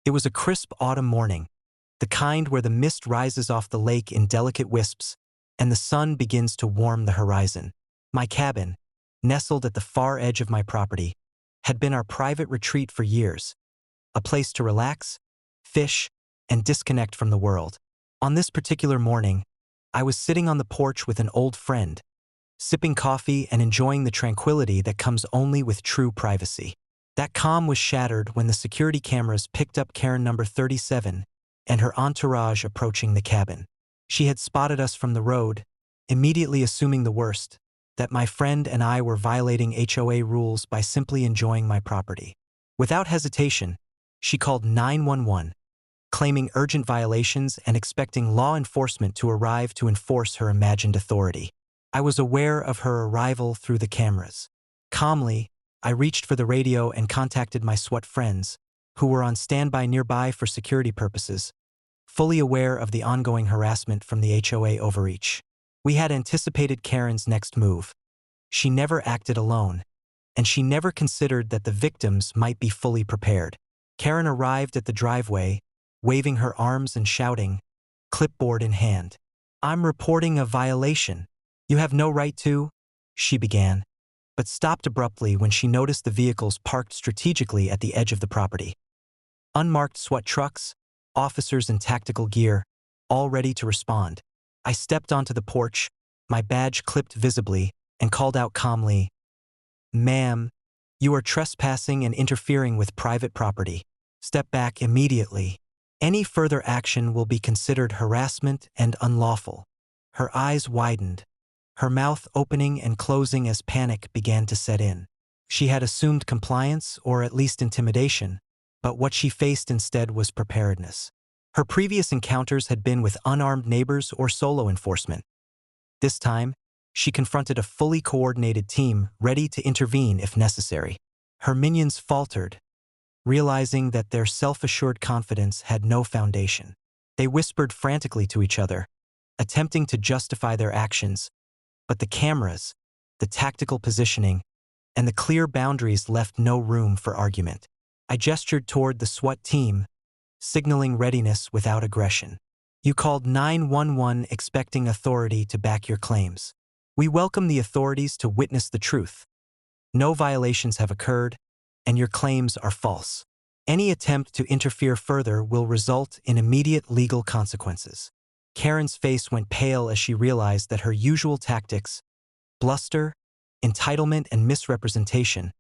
It was a crisp autumn morning, the kind where the mist rises off the lake in delicate wisps and the sun begins to warm the horizon. My cabin, nestled at the far edge of my property, had been our private retreat for years, a place to relax, fish, and disconnect from the world. On this particular morning, I was sitting on the porch with an old friend, sipping coffee and enjoying the tranquility that comes only with true privacy. That calm was shattered when the security cameras picked up Karen number 37 and her entourage approaching the cabin. She had spotted us from the road, immediately assuming the worst, that my friend and I were violating HOA rules by simply enjoying my property. Without hesitation, she called 911, claiming urgent violations and expecting law enforcement to arrive to enforce her imagined authority. I was aware of her arrival through the cameras. Calmly, I reached for the radio and contacted my SWAT friends, who were on standby nearby for security purposes, fully aware of the ongoing harassment from the HOA overreach. We had anticipated Karen's next move. She never acted alone, and she never considered that the victims might be fully prepared. Karen arrived at the driveway, waving her arms and shouting, clipboard in hand. "I'm reporting a violation. You have no right to," she began, but stopped abruptly when she noticed the vehicles parked strategically at the edge of the property. Unmarked SWAT trucks, officers in tactical gear, all ready to respond. I stepped onto the porch, my badge clipped visibly, and called out calmly, "Ma'am, you are trespassing and interfering with private property. Step back immediately. Any further action will be considered harassment and unlawful." Her eyes widened, her mouth opening and closing as panic began to set in. She had assumed compliance, or at least intimidation, but what she faced instead was preparedness. Her previous encounters had been with unarmed neighbors or solo enforcement. This time, she confronted a fully coordinated team ready to intervene if necessary. Her minions faltered, realizing that their self-assured confidence had no foundation. They whispered frantically to each other, attempting to justify their actions, but the cameras, the tactical positioning, and the clear boundaries left no room for argument. I gestured toward the SWAT team, signaling readiness without aggression. "You called 911 expecting authority to back your claims. We welcome the authorities to witness the truth. No violations have occurred, and your claims are false. Any attempt to interfere further will result in immediate legal consequences." Karen's face went pale as she realized that her usual tactics, bluster, entitlement, and misrepresentation,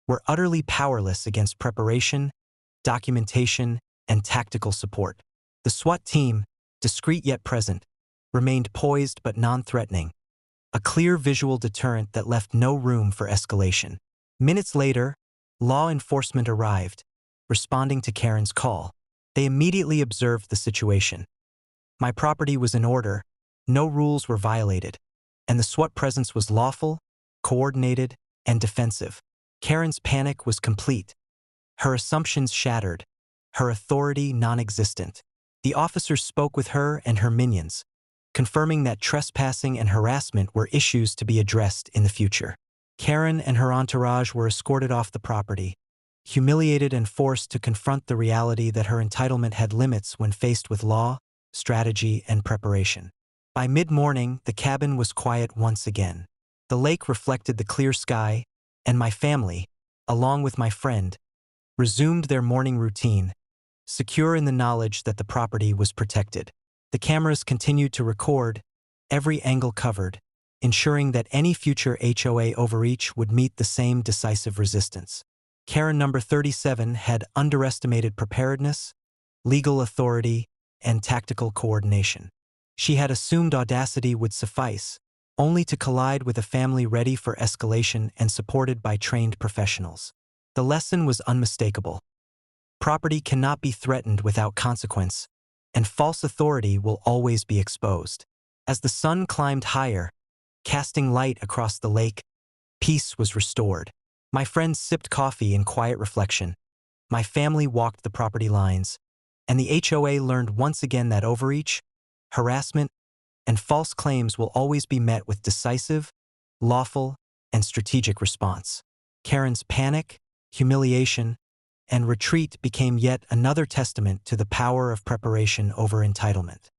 were utterly powerless against preparation, documentation, and tactical support. The SWAT team, discreet yet present, remained poised but non-threatening, a clear visual deterrent that left no room for escalation. Minutes later, law enforcement arrived, responding to Karen's call. They immediately observed the situation. My property was in order, no rules were violated, and the SWAT presence was lawful, coordinated, and defensive. Karen's panic was complete, her assumptions shattered, her authority non-existent. The officers spoke with her and her minions, confirming that trespassing and harassment were issues to be addressed in the future. Karen and her entourage were escorted off the property, humiliated and forced to confront the reality that her entitlement had limits when faced with law, strategy, and preparation. By mid-morning, the cabin was quiet once again. The lake reflected the clear sky, and my family, along with my friend, resumed their morning routine, secure in the knowledge that the property was protected. The cameras continued to record, every angle covered, ensuring that any future HOA overreach would meet the same decisive resistance. Karen number 37 had underestimated preparedness, legal authority, and tactical coordination. She had assumed audacity would suffice, only to collide with a family ready for escalation and supported by trained professionals. The lesson was unmistakable. Property cannot be threatened without consequence, and false authority will always be exposed. As the sun climbed higher, casting light across the lake, peace was restored. My friends sipped coffee in quiet reflection. My family walked the property lines, and the HOA learned once again that overreach, harassment, and false claims will always be met with decisive, lawful, and strategic response. Karen's panic, humiliation, and retreat became yet another testament to the power of preparation over entitlement.